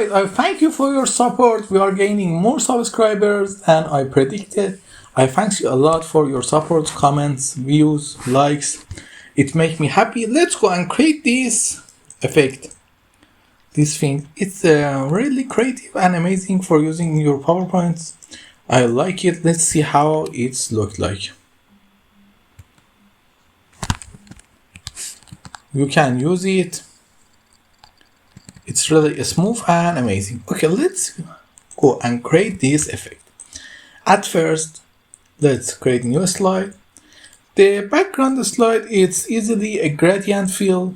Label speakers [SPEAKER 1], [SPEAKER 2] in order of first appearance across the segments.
[SPEAKER 1] Guys, I thank you for your support. We are gaining more subscribers than I predicted. I thank you a lot for your support, comments, views, likes. It makes me happy. Let's go and create this effect. This thing. It's really creative and amazing for using your PowerPoints. I like it. Let's see how it's looked like. You can use it. It's really smooth and amazing. Okay, let's go and create this effect. At first, let's create a new slide. The background slide is easily a gradient fill.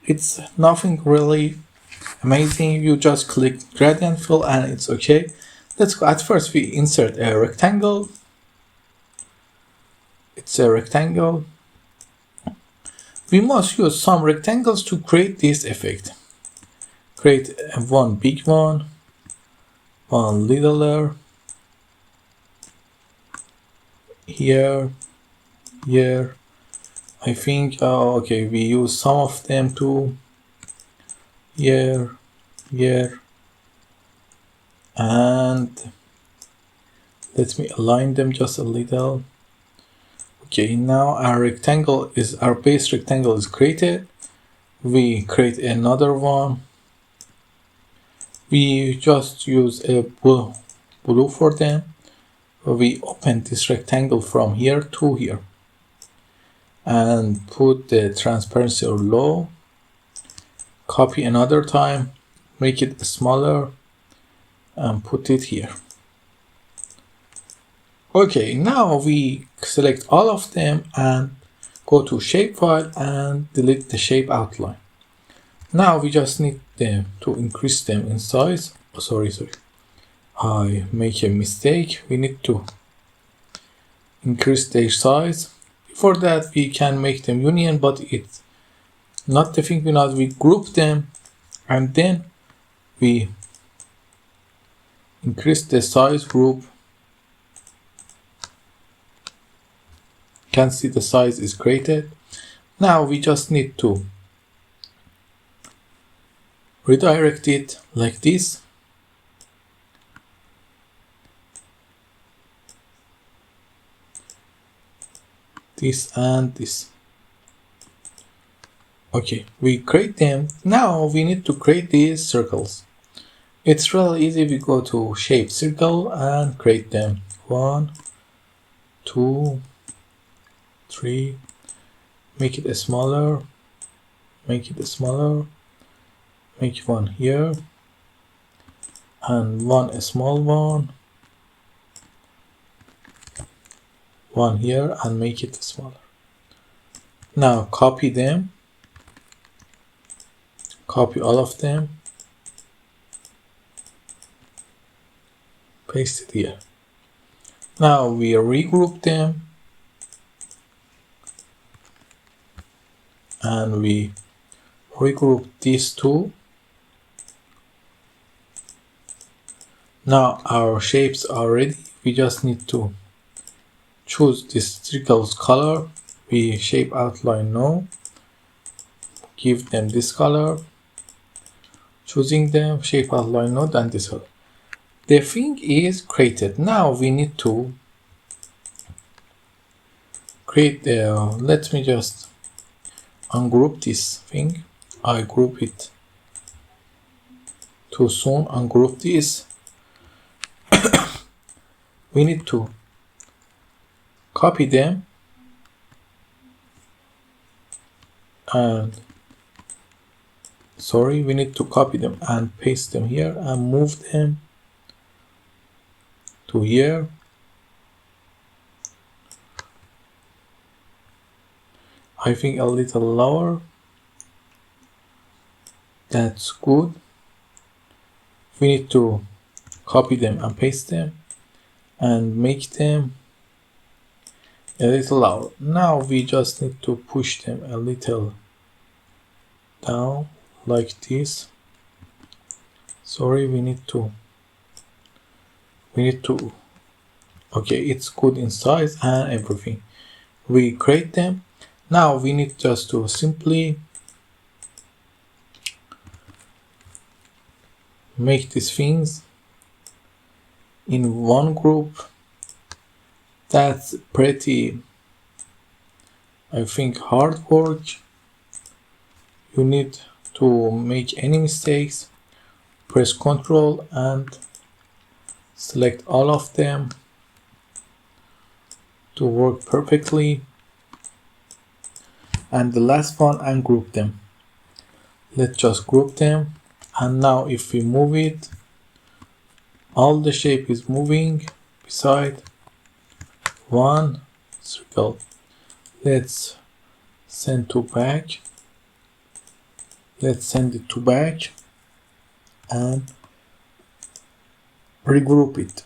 [SPEAKER 1] It's nothing really amazing. You just click gradient fill and it's okay. Let's go. At first, we insert a rectangle. It's a rectangle. We must use some rectangles to create this effect. Create one big one, one littler, here. I think, okay, we use some of them too. Here, and let me align them just a little. Okay, now our base rectangle is created. We create another one. We just use a blue for them. We open this rectangle from here to here and put the transparency low. Copy another time, make it smaller and put it here. Okay, now we select all of them and go to shapefile and delete the shape outline. Now we just need them to increase them in size. Oh, sorry, I make a mistake. We need to increase their size. Before that, we can make them union, but it's not the thing. We group them and then we increase the size group. You can see the size is created. Now we just need to redirect it like this. This and this. Okay, we create them. Now we need to create these circles. It's really easy. We go to shape circle and create them. 1, 2, 3. Make it smaller. Make one here and one small one. One here and make it smaller. Now copy them. Copy all of them. Paste it here. Now we regroup them and we regroup these two. Now our shapes are ready. We just need to choose this circle's color. We shape outline no. Give them this color. Choosing them, shape outline node and this color. The thing is created. Now we need to create the, let me just ungroup this thing. I group it too soon. Ungroup this. We need to copy them and we need to copy them and paste them here and move them to here. I think a little lower. That's good. We need to copy them and paste them and make them a little lower. Now we just need to push them a little down like this. We need to okay, it's good in size and everything. We create them. Now we need just to simply make these things in one group. That's pretty, I think, hard work. You need to make any mistakes, press Ctrl and select all of them to work perfectly. And the last one, ungroup them. Let's just group them. And now if we move it, all the shape is moving beside one circle. Let's send to back. Let's send it to back and regroup it.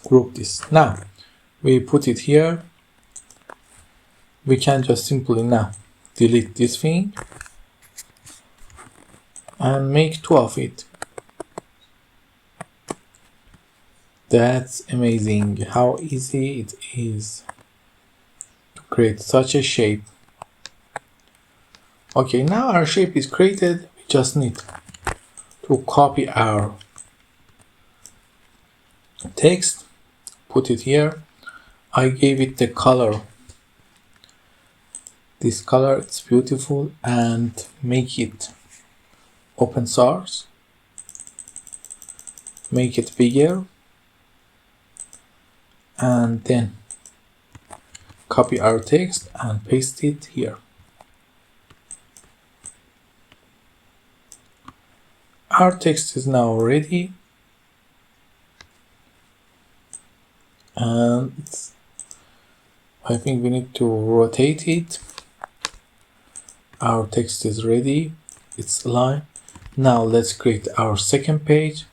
[SPEAKER 1] Group this. Now we put it here. We can just simply now delete this thing and make two of it. That's amazing how easy it is to create such a shape. Okay, now our shape is created. We just need to copy our text, put it here. I gave it the color. This color, it's beautiful, and make it open source. Make it bigger. And then copy our text and paste it here. Our text is now ready, and I think we need to rotate it. Our text is ready, it's aligned. Now let's create our second page.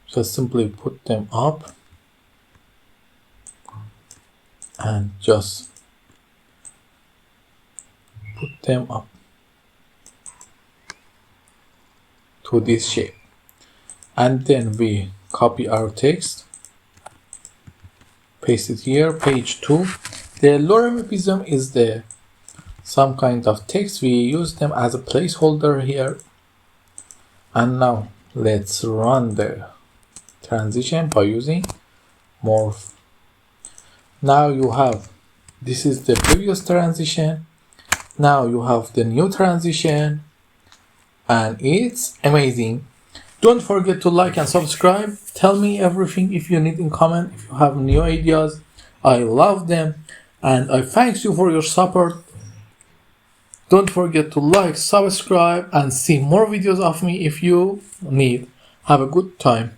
[SPEAKER 1] Just simply put them up and just put them up to this shape. And then we copy our text, paste it here, page 2. The lorem is some kind of text. We use them as a placeholder here. And now let's run the transition by using morph. Now you have, this is the previous transition. Now you have the new transition, and it's amazing. Don't forget to like and subscribe. Tell me everything if you need in comment, if you have new ideas. I love them, and I thank you for your support. Don't forget to like, subscribe, and see more videos of me if you need. Have a good time.